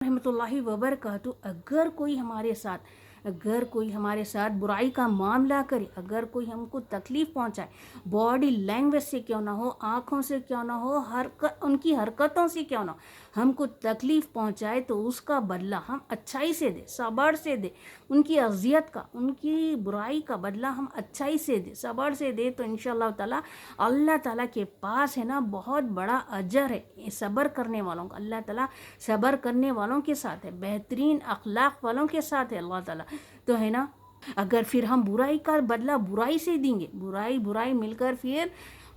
رحمۃ اللہ وبرکاتہ اگر کوئی ہمارے ساتھ برائی کا معاملہ کرے، اگر کوئی ہم کو تکلیف پہنچائے، باڈی لینگویج سے کیوں نہ ہو، آنکھوں سے کیوں نہ ہو، ان کی حرکتوں سے کیوں نہ ہو، ہم کو تکلیف پہنچائے تو اس کا بدلہ ہم اچھائی سے دیں، صبر سے دیں. ان کی اذیت کا، ان کی برائی کا بدلہ ہم اچھائی سے دیں، صبر سے دیں، تو انشاءاللہ تعالیٰ اللہ تعالیٰ کے پاس ہے نا بہت بڑا اجر ہے صبر کرنے والوں کا. اللہ تعالیٰ صبر کرنے والوں کے ساتھ ہے، بہترین اخلاق والوں کے ساتھ ہے اللہ تعالیٰ. تو ہے نا، اگر پھر ہم برائی کا بدلہ برائی سے دیں گے، برائی مل کر پھر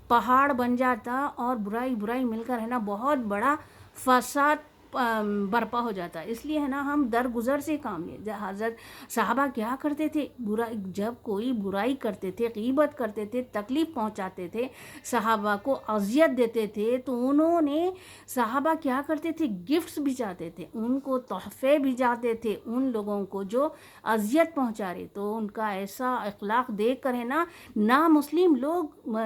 پہاڑ بن جاتا، اور برائی مل کر ہے نا بہت بڑا فساد برپا ہو جاتا ہے. اس لیے ہے نا ہم درگزر سے کام لیں. حضرت صحابہ کیا کرتے تھے، جب کوئی برائی کرتے تھے، غیبت کرتے تھے، تکلیف پہنچاتے تھے، صحابہ کو اذیت دیتے تھے، تو انہوں نے صحابہ کیا کرتے تھے، گفٹس بھیجاتے تھے، ان کو تحفے بھیجاتے تھے ان لوگوں کو جو اذیت پہنچا رہے. تو ان کا ایسا اخلاق دیکھ کر ہے نا مسلم لوگ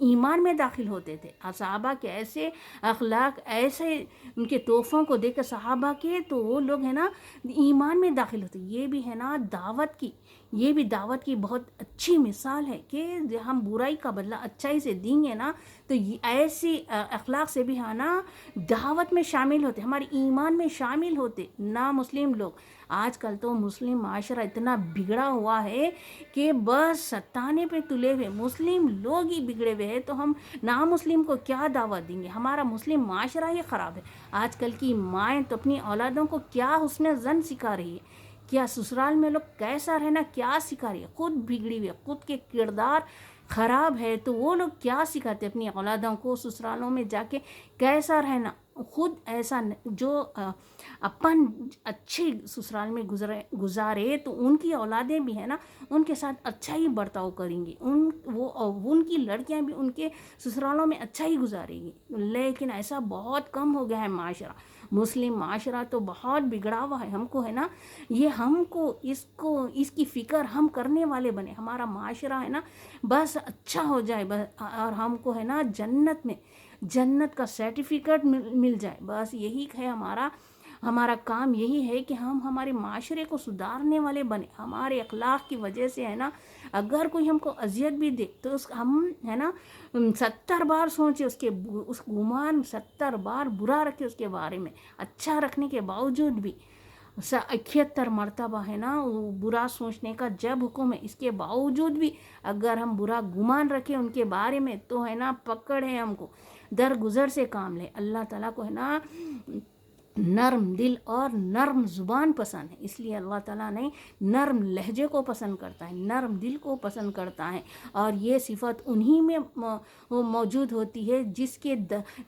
ایمان میں داخل ہوتے تھے. صحابہ کے ایسے اخلاق، ایسے ان کے تحفوں کو دیکھ کر صحابہ کے، تو وہ لوگ ہے نا ایمان میں داخل ہوتے. یہ بھی ہے نا دعوت کی بہت اچھی مثال ہے کہ ہم برائی کا بدلہ اچھائی سے دیں گے نا، تو ایسی اخلاق سے بھی ہے نا دعوت میں شامل ہوتے، ہمارے ایمان میں شامل ہوتے نا مسلم لوگ. آج کل تو مسلم معاشرہ اتنا بگڑا ہوا ہے کہ بس ستانے پہ تلے ہوئے مسلم لوگ ہی بگڑے ہوئے ہیں، تو ہم نامسلم کو کیا دعوت دیں گے؟ ہمارا مسلم معاشرہ ہی خراب ہے. آج کل کی مائیں تو اپنی اولادوں کو کیا حسن زن سکھا رہی ہے، کیا سسرال میں لوگ کیسا رہنا کیا سکھا رہی ہے، خود بگڑی ہوئی ہے، خود کے کردار خراب ہے، تو وہ لوگ کیا سکھاتے اپنی اولادوں کو سسرالوں میں جا کے کیسا رہنا. خود ایسا جو اپن اچھے سسرال میں گزارے تو ان کی اولادیں بھی ہیں نا ان کے ساتھ اچھا ہی برتاؤ کریں گی، ان کی لڑکیاں بھی ان کے سسرالوں میں اچھا ہی گزاریں گی. لیکن ایسا بہت کم ہو گیا ہے معاشرہ، مسلم معاشرہ تو بہت بگڑا ہوا ہے. ہم کو ہے نا اس کی فکر ہم کرنے والے بنے، ہمارا معاشرہ ہے نا بس اچھا ہو جائے، اور ہم کو ہے نا جنت کا سرٹیفکیٹ مل جائے. بس یہی ہے ہمارا کام، یہی ہے کہ ہم ہمارے معاشرے کو سدھارنے والے بنے. ہمارے اخلاق کی وجہ سے ہے نا اگر کوئی ہم کو اذیت بھی دے تو ہم ہے نا 70 بار سوچے، اس گمان 70 بار برا رکھے اس کے بارے میں، اچھا رکھنے کے باوجود بھی 71 مرتبہ ہے نا برا سوچنے کا جب حکم ہے، اس کے باوجود بھی اگر ہم برا گمان رکھیں ان کے بارے میں تو ہے نا پکڑ ہے ہم کو، درگزر سے کام لے. اللہ تعالیٰ کو ہے نا نرم دل اور نرم زبان پسند ہے، اس لیے اللہ تعالیٰ نے نرم لہجے کو پسند کرتا ہے، نرم دل کو پسند کرتا ہے. اور یہ صفت انہی میں موجود ہوتی ہے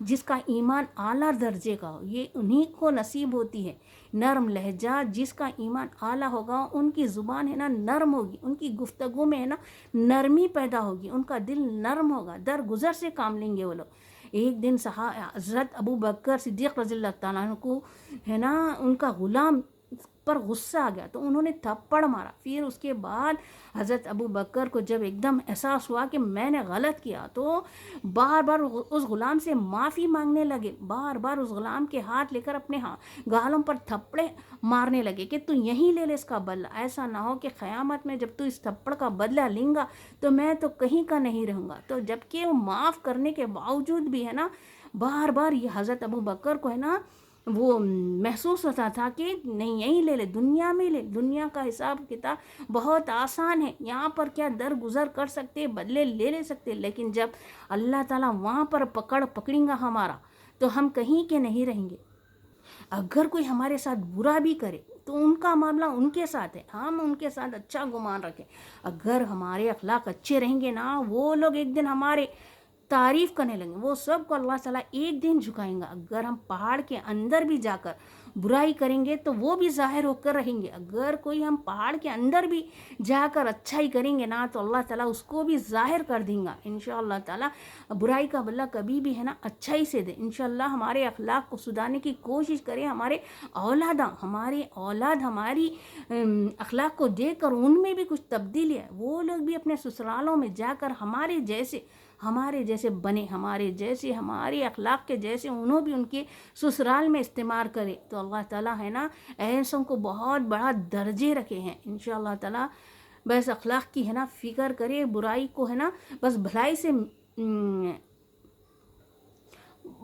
جس کا ایمان اعلیٰ درجے کا ہو، یہ انہی کو نصیب ہوتی ہے. نرم لہجہ جس کا ایمان اعلیٰ ہوگا، ان کی زبان ہے نا نرم ہوگی، ان کی گفتگو میں ہے نا نرمی پیدا ہوگی، ان کا دل نرم ہوگا، درگزر سے کام لیں گے وہ لوگ. ایک دن حضرت ابو بکر صدیق رضی اللہ تعالیٰ عنہ کو ہے نا ان کا غلام پر غصہ آ گیا تو انہوں نے تھپڑ مارا. پھر اس کے بعد حضرت ابو بکر کو جب ایک دم احساس ہوا کہ میں نے غلط کیا، تو بار بار اس غلام سے معافی مانگنے لگے، بار بار اس غلام کے ہاتھ لے کر اپنے گالوں پر تھپڑے مارنے لگے کہ تو یہیں لے اس کا بدلہ، ایسا نہ ہو کہ قیامت میں جب تو اس تھپڑ کا بدلہ لیں گا تو میں تو کہیں کا نہیں رہوں گا. تو جبکہ وہ معاف کرنے کے باوجود بھی ہے نا بار بار یہ حضرت ابو بکر کو ہے نا وہ محسوس ہوتا تھا کہ نہیں یہیں لے دنیا میں دنیا کا حساب کتاب بہت آسان ہے، یہاں پر کیا درگزر کر سکتے، بدلے لے سکتے، لیکن جب اللہ تعالیٰ وہاں پر پکڑیں گا ہمارا تو ہم کہیں کے نہیں رہیں گے. اگر کوئی ہمارے ساتھ برا بھی کرے تو ان کا معاملہ ان کے ساتھ ہے، ہم ان کے ساتھ اچھا گمان رکھیں. اگر ہمارے اخلاق اچھے رہیں گے نا، وہ لوگ ایک دن ہمارے تعریف کرنے لگیں، وہ سب کو اللہ تعالیٰ ایک دن جھکائیں گا. اگر ہم پہاڑ کے اندر بھی جا کر برائی کریں گے تو وہ بھی ظاہر ہو کر رہیں گے. اگر کوئی ہم پہاڑ کے اندر بھی جا کر اچھائی کریں گے نا تو اللہ تعالیٰ اس کو بھی ظاہر کر دیں گا. انشاءاللہ تعالیٰ برائی کا بدلہ کبھی بھی ہے نا اچھائی سے دے. انشاءاللہ ہمارے اخلاق کو سدھارنے کی کوشش کریں. ہمارے اولاد ہماری اخلاق کو دیکھ کر ان میں بھی کچھ تبدیلی ہے، وہ لوگ بھی اپنے سسرالوں میں جا کر ہمارے جیسے ہمارے جیسے بنے، ہمارے جیسے، ہمارے اخلاق کے جیسے انہوں بھی ان کے سسرال میں استعمال کرے، تو اللہ تعالیٰ ہے نا ایسوں کو بہت بڑا درجے رکھے ہیں انشاءاللہ تعالیٰ۔ بس اخلاق کی ہے نا فکر کرے، برائی کو ہے نا بس بھلائی سے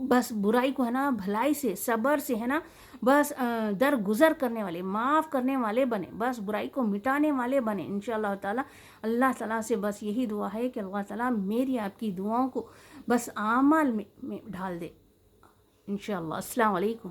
بس برائی کو ہے نا بھلائی سے، صبر سے ہے نا بس درگزر کرنے والے، معاف کرنے والے بنے، بس برائی کو مٹانے والے بنے انشاءاللہ تعالیٰ۔ اللہ تعالیٰ سے بس یہی دعا ہے کہ اللہ تعالیٰ میری آپ کی دعاؤں کو بس اعمال میں ڈھال دے انشاءاللہ۔ السلام علیکم۔